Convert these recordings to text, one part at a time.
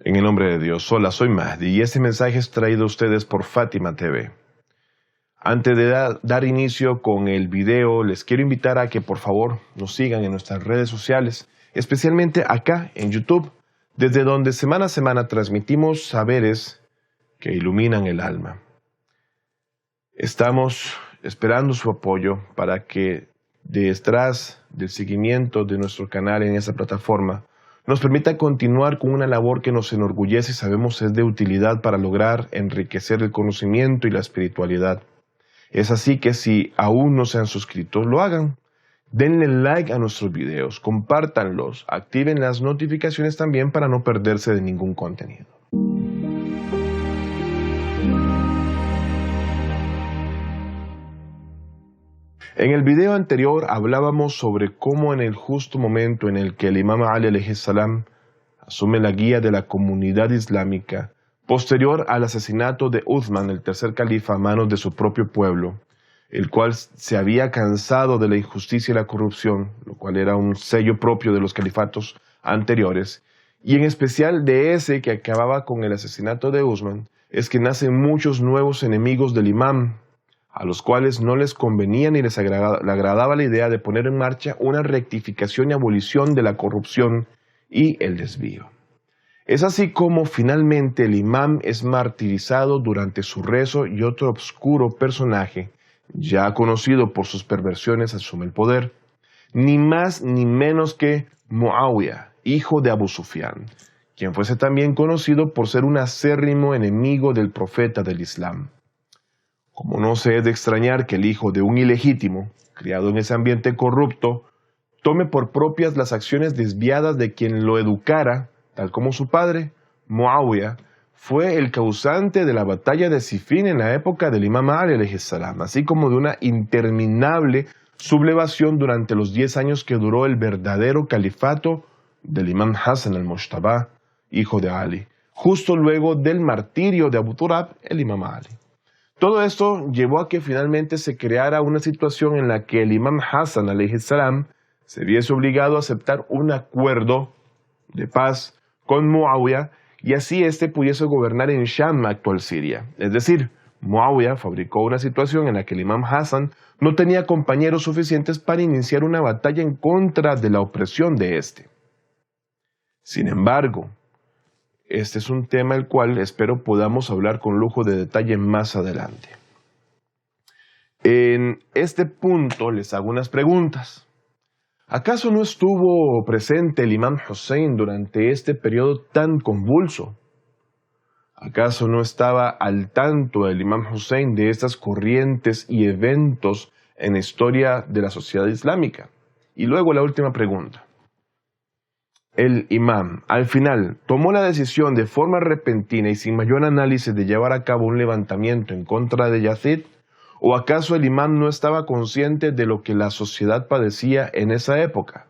En el nombre de Dios, hola, soy Mahdi y este mensaje es traído a ustedes por Fátima TV. Antes de dar inicio con el video, les quiero invitar a que por favor nos sigan en nuestras redes sociales, especialmente acá en YouTube, desde donde semana a semana transmitimos saberes que iluminan el alma. Estamos esperando su apoyo para que detrás del seguimiento de nuestro canal en esta plataforma nos permita continuar con una labor que nos enorgullece y sabemos es de utilidad para lograr enriquecer el conocimiento y la espiritualidad. Es así que si aún no se han suscrito, lo hagan. Denle like a nuestros videos, compártanlos, activen las notificaciones también para no perderse de ningún contenido. En el video anterior hablábamos sobre cómo en el justo momento en el que el Imam Ali alayhi salam asume la guía de la comunidad islámica, posterior al asesinato de Uthman, el tercer califa, a manos de su propio pueblo, el cual se había cansado de la injusticia y la corrupción, lo cual era un sello propio de los califatos anteriores, y en especial de ese que acababa con el asesinato de Uthman, es que nacen muchos nuevos enemigos del imam, a los cuales no les convenía ni les agradaba la idea de poner en marcha una rectificación y abolición de la corrupción y el desvío. Es así como finalmente el imam es martirizado durante su rezo y otro obscuro personaje, ya conocido por sus perversiones, asume el poder, ni más ni menos que Muawiyah, hijo de Abu Sufyan, quien fuese también conocido por ser un acérrimo enemigo del profeta del Islam. Como no se es de extrañar que el hijo de un ilegítimo, criado en ese ambiente corrupto, tome por propias las acciones desviadas de quien lo educara, tal como su padre, Muawiyah, fue el causante de la batalla de Sifín en la época del Imam Ali alayhi salam, así como de una interminable sublevación durante los 10 años que duró el verdadero califato del Imam Hassan al-Mujtabā, hijo de Ali, justo luego del martirio de Abu Turab, el Imam Ali. Todo esto llevó a que finalmente se creara una situación en la que el Imam Hassan alayhi salam se viese obligado a aceptar un acuerdo de paz con Muawiyah y así éste pudiese gobernar en Sham, actual Siria. Es decir, Muawiyah fabricó una situación en la que el Imam Hassan no tenía compañeros suficientes para iniciar una batalla en contra de la opresión de éste. Sin embargo, este es un tema el cual espero podamos hablar con lujo de detalle más adelante. En este punto les hago unas preguntas. ¿Acaso no estuvo presente el Imam Hussein durante este periodo tan convulso? ¿Acaso no estaba al tanto el Imam Hussein de estas corrientes y eventos en la historia de la sociedad islámica? Y luego la última pregunta. El imam, al final, tomó la decisión de forma repentina y sin mayor análisis de llevar a cabo un levantamiento en contra de Yazid, ¿o acaso el imam no estaba consciente de lo que la sociedad padecía en esa época?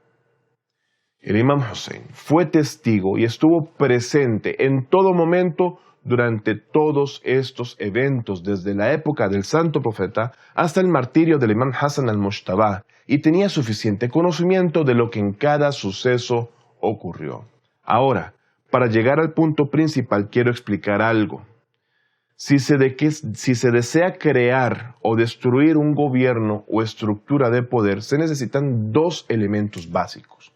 El imam Hussein fue testigo y estuvo presente en todo momento durante todos estos eventos, desde la época del santo profeta hasta el martirio del imam Hassan al-Mujtabā, y tenía suficiente conocimiento de lo que en cada suceso ocurrió. Ahora, para llegar al punto principal, quiero explicar algo. Si se desea crear o destruir un gobierno o estructura de poder, se necesitan dos elementos básicos.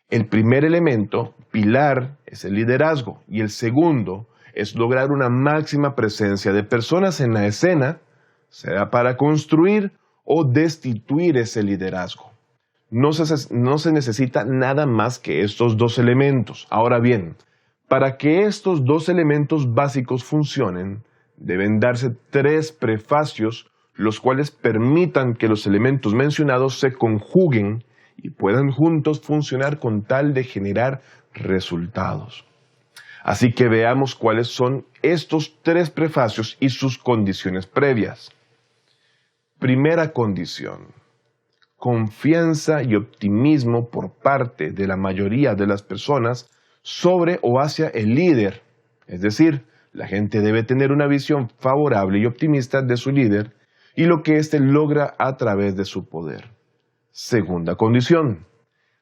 El primer elemento, pilar, es el liderazgo, y el segundo es lograr una máxima presencia de personas en la escena, sea para construir o destituir ese liderazgo. No se necesita nada más que estos dos elementos. Ahora bien, para que estos dos elementos básicos funcionen, deben darse tres prefacios, los cuales permitan que los elementos mencionados se conjuguen y puedan juntos funcionar con tal de generar resultados. Así que veamos cuáles son estos tres prefacios y sus condiciones previas. Primera condición. Confianza y optimismo por parte de la mayoría de las personas sobre o hacia el líder. Es decir, la gente debe tener una visión favorable y optimista de su líder y lo que éste logra a través de su poder. Segunda condición,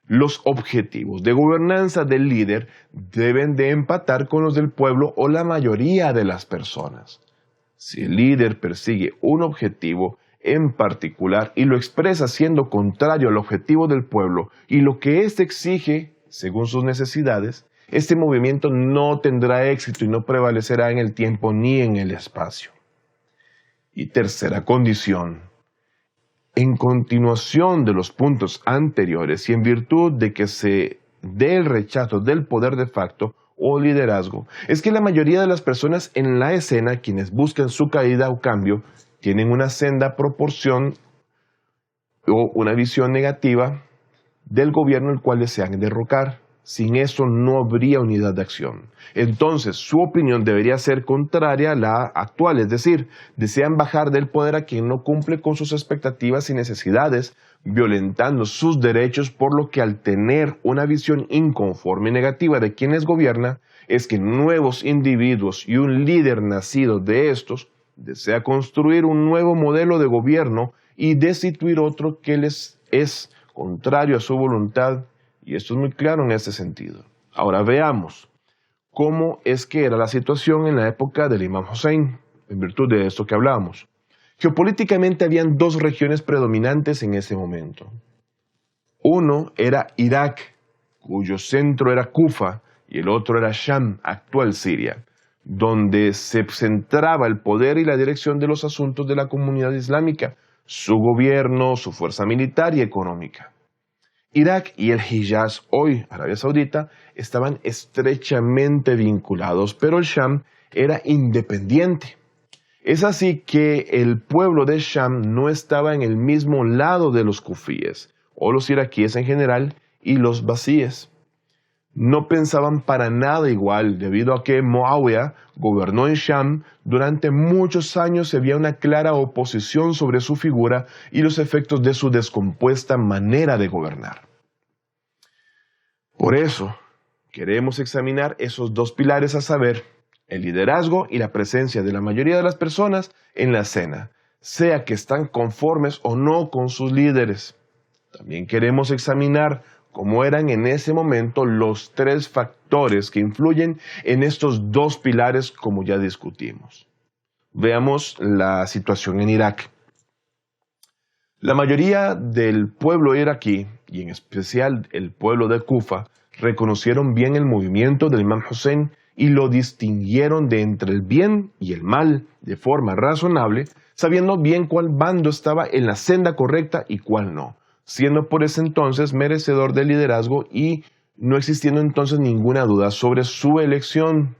Los objetivos de gobernanza del líder deben de empatar con los del pueblo o la mayoría de las personas. Si el líder persigue un objetivo en particular y lo expresa siendo contrario al objetivo del pueblo y lo que éste exige según sus necesidades, este movimiento no tendrá éxito y no prevalecerá en el tiempo ni en el espacio. Y tercera condición. En continuación de los puntos anteriores y en virtud de que se dé el rechazo del poder de facto o liderazgo, es que la mayoría de las personas en la escena, quienes buscan su caída o cambio, tienen una senda proporción o una visión negativa del gobierno el cual desean derrocar. Sin eso no habría unidad de acción. Entonces, su opinión debería ser contraria a la actual, es decir, desean bajar del poder a quien no cumple con sus expectativas y necesidades, violentando sus derechos, por lo que al tener una visión inconforme y negativa de quienes gobierna, es que nuevos individuos y un líder nacido de estos desea construir un nuevo modelo de gobierno y destituir otro que les es contrario a su voluntad. Y esto es muy claro en este sentido. Ahora veamos cómo es que era la situación en la época del Imam Hussein, en virtud de esto que hablábamos. Geopolíticamente habían dos regiones predominantes en ese momento. Uno era Irak, cuyo centro era Kufa, y el otro era Sham, actual Siria, donde se centraba el poder y la dirección de los asuntos de la comunidad islámica, su gobierno, su fuerza militar y económica. Irak y el Hijaz, hoy Arabia Saudita, estaban estrechamente vinculados, pero el Sham era independiente. Es así que el pueblo de Sham no estaba en el mismo lado de los kufíes, o los iraquíes en general, y los basíes. No pensaban para nada igual, debido a que Muawiyah gobernó en Sham durante muchos años y había una clara oposición sobre su figura y los efectos de su descompuesta manera de gobernar. Por eso, queremos examinar esos dos pilares, a saber, el liderazgo y la presencia de la mayoría de las personas en la escena, sea que están conformes o no con sus líderes. También queremos examinar cómo eran en ese momento los tres factores que influyen en estos dos pilares, como ya discutimos. Veamos la situación en Irak. La mayoría del pueblo iraquí, y en especial el pueblo de Kufa, reconocieron bien el movimiento del Imam Hussein y lo distinguieron de entre el bien y el mal de forma razonable, sabiendo bien cuál bando estaba en la senda correcta y cuál no, siendo por ese entonces merecedor de liderazgo y no existiendo entonces ninguna duda sobre su elección.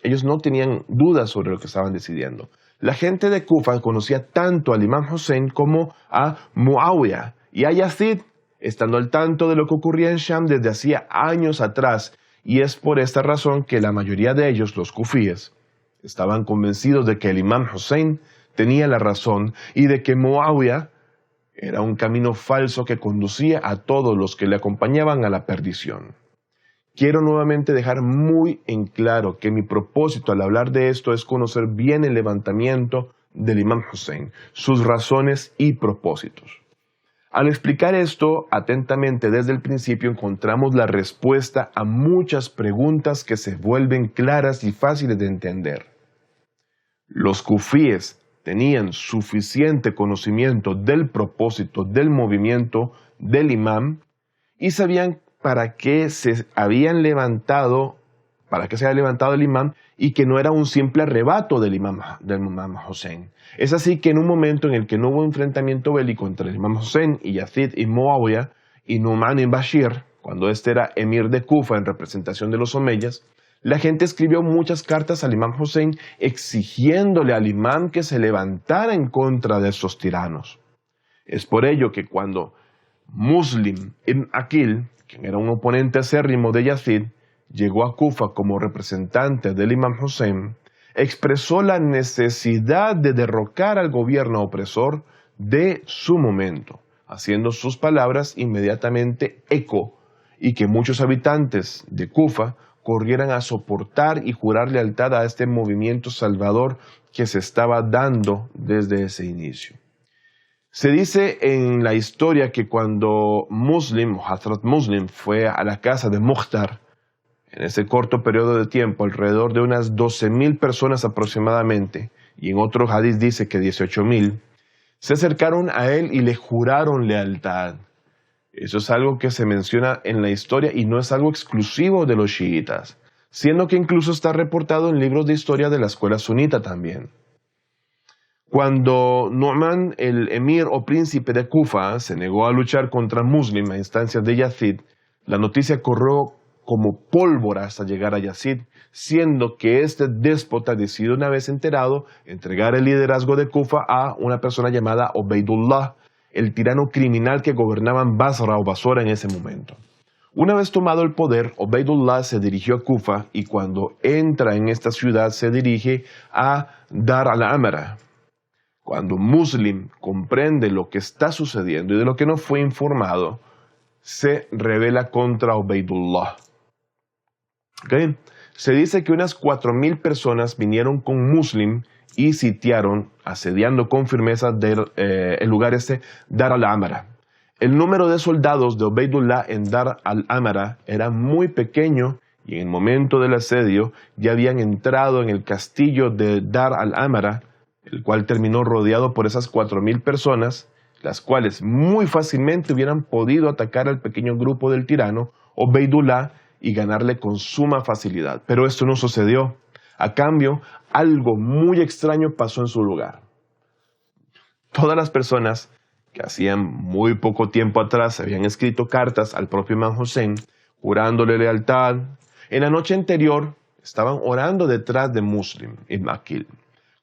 Ellos no tenían dudas sobre lo que estaban decidiendo. La gente de Kufa conocía tanto al Imam Hussein como a Muawiyah y a Yazid, estando al tanto de lo que ocurría en Sham desde hacía años atrás, y es por esta razón que la mayoría de ellos, los kufíes, estaban convencidos de que el Imam Hussein tenía la razón y de que Muawiyah era un camino falso que conducía a todos los que le acompañaban a la perdición. Quiero nuevamente dejar muy en claro que mi propósito al hablar de esto es conocer bien el levantamiento del Imam Hussein, sus razones y propósitos. Al explicar esto atentamente desde el principio, encontramos la respuesta a muchas preguntas que se vuelven claras y fáciles de entender. Los kufíes tenían suficiente conocimiento del propósito del movimiento del imam y sabían para qué se había levantado el imam y que no era un simple arrebato del imam Hussein. Es así que en un momento en el que no hubo enfrentamiento bélico entre el imam Hussein y Yazid y Muawiyah y Nu'man ibn Bashir, cuando este era emir de Kufa en representación de los omeyas, la gente escribió muchas cartas al imam Hussein exigiéndole al imam que se levantara en contra de estos tiranos. Es por ello que cuando Muslim ibn Aqil, quien era un oponente acérrimo de Yazid, llegó a Kufa como representante del imam Hussein, expresó la necesidad de derrocar al gobierno opresor de su momento, haciendo sus palabras inmediatamente eco y que muchos habitantes de Kufa corrieran a soportar y jurar lealtad a este movimiento salvador que se estaba dando desde ese inicio. Se dice en la historia que cuando Hazrat Muslim fue a la casa de Mukhtar, en ese corto periodo de tiempo, alrededor de unas 12,000 personas aproximadamente, y en otro hadith dice que 18,000, se acercaron a él y le juraron lealtad. Eso es algo que se menciona en la historia y no es algo exclusivo de los chiitas, siendo que incluso está reportado en libros de historia de la escuela sunita también. Cuando Nu'man, el emir o príncipe de Kufa, se negó a luchar contra Muslim a instancias de Yazid, la noticia corrió como pólvora hasta llegar a Yazid, siendo que este déspota decidió, una vez enterado, entregar el liderazgo de Kufa a una persona llamada Ubaydullah, el tirano criminal que gobernaba en Basra o Basora en ese momento. Una vez tomado el poder, Ubaydullah se dirigió a Kufa y cuando entra en esta ciudad se dirige a Dar al-Amara. Cuando Muslim comprende lo que está sucediendo y de lo que no fue informado, se rebela contra Ubaydullah. ¿Okay? Se dice que unas 4,000 personas vinieron con Muslim y sitiaron, asediando con firmeza el lugar Dar al-Amara. El número de soldados de Ubaydullah en Dar al-Amara era muy pequeño y en el momento del asedio ya habían entrado en el castillo de Dar al-Amara, el cual terminó rodeado por esas 4,000 personas, las cuales muy fácilmente hubieran podido atacar al pequeño grupo del tirano Ubaydullah y ganarle con suma facilidad. Pero esto no sucedió. A cambio, algo muy extraño pasó en su lugar. Todas las personas que hacían muy poco tiempo atrás habían escrito cartas al propio Imam Hussein, jurándole lealtad. En la noche anterior estaban orando detrás de Muslim ibn Aqil.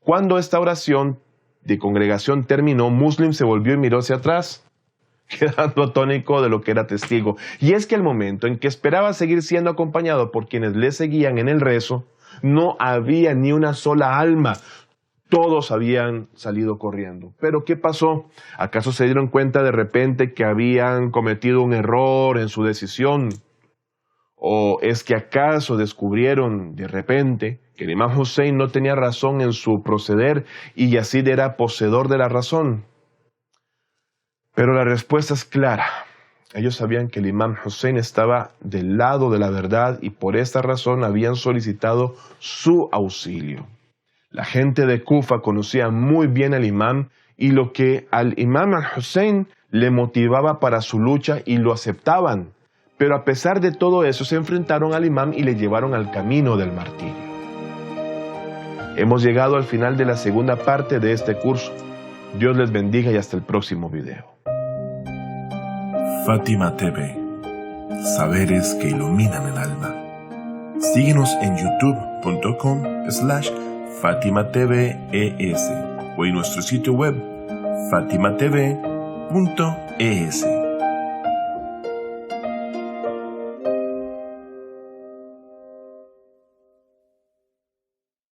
Cuando esta oración de congregación terminó, Muslim se volvió y miró hacia atrás, quedando atónico de lo que era testigo. Y es que el momento en que esperaba seguir siendo acompañado por quienes le seguían en el rezo, no había ni una sola alma. Todos habían salido corriendo. ¿Pero qué pasó? ¿Acaso se dieron cuenta de repente que habían cometido un error en su decisión? ¿O es que acaso descubrieron de repente que el Imam Hussein no tenía razón en su proceder y Yazid era poseedor de la razón? Pero la respuesta es clara. Ellos sabían que el Imam Hussein estaba del lado de la verdad y por esta razón habían solicitado su auxilio. La gente de Kufa conocía muy bien al imam y lo que al Imam al-Hussein le motivaba para su lucha y lo aceptaban. Pero a pesar de todo eso se enfrentaron al imam y le llevaron al camino del martirio. Hemos llegado al final de la segunda parte de este curso. Dios les bendiga y hasta el próximo video. Fátima TV, saberes que iluminan el alma. Síguenos en youtube.com/FátimaTVES o en nuestro sitio web fatimatv.es.